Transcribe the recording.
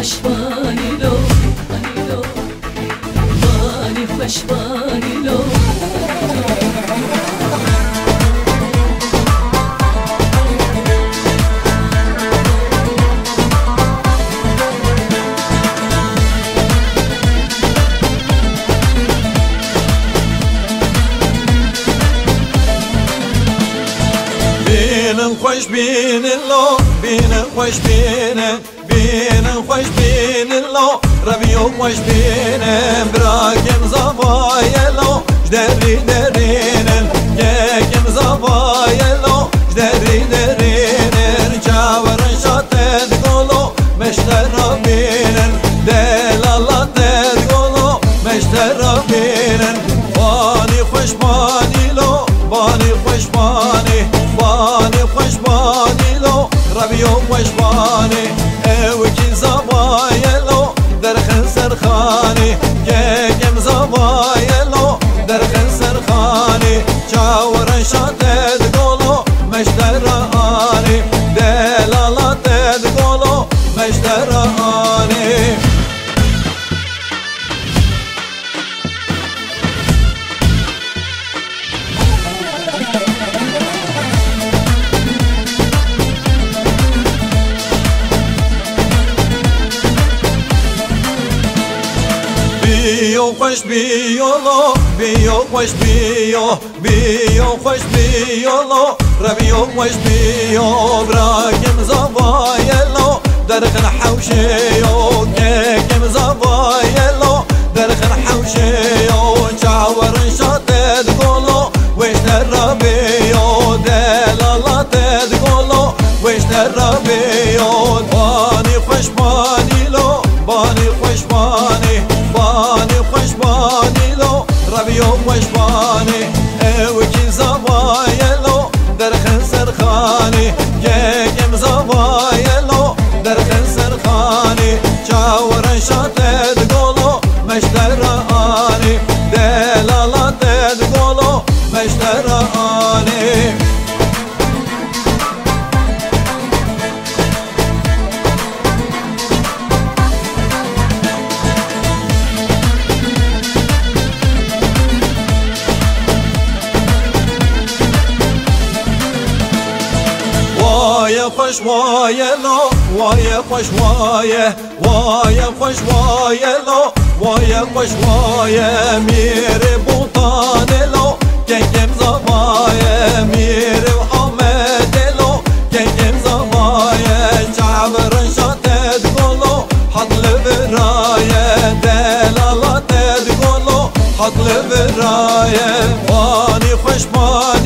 خوشبانی لو بانی خوشبانی لو بینن خوش بینن لو بینن خوش بینن بینن خوش بینن لو روی و خوش بینن براکم زوای لو جدری درینن یکم زوای لو جدری درینن چاورن شاتد گلو مشتر بینن دلالت گلو مشتر بینن بانی خوش بانی لو بانی خوش بانی بانی خوش بانی لو روی و خوش بانی او کی زوای لو در خنسر خانی یکم زوای لو در خنسر خانی چاورن شاتد گلو مشتر آنی دلالت گلو مشتر آنی بیو خوش بیو لو بیو خوش بیو بیو خوش بیو لو رویو خوش بیو براکم زوای لو درخن حوشیو کم زوای لو درخن حوشیو چاورن شاتد گلو وشتر ربیو دلالت گلو وشتر ربیو بانی خوش بانی لو بانی خوش بانی بانی خوش بانی لو روی و خوش بانی او کی زوای لو در خنسر خانی یکم زوای لو در خنسر خانی چاورن شاتد گلو مشتر آنی دلالت گلو مشتر آنی وای خوش وای لو وای خوش وای وای خوش وای لو وای خوش وای میره بوتان لو کم زوای میره حمد لو کم زوای چاورن شاتد گلو حضل برای دلالت گلو حضل برای بانی خوش بانی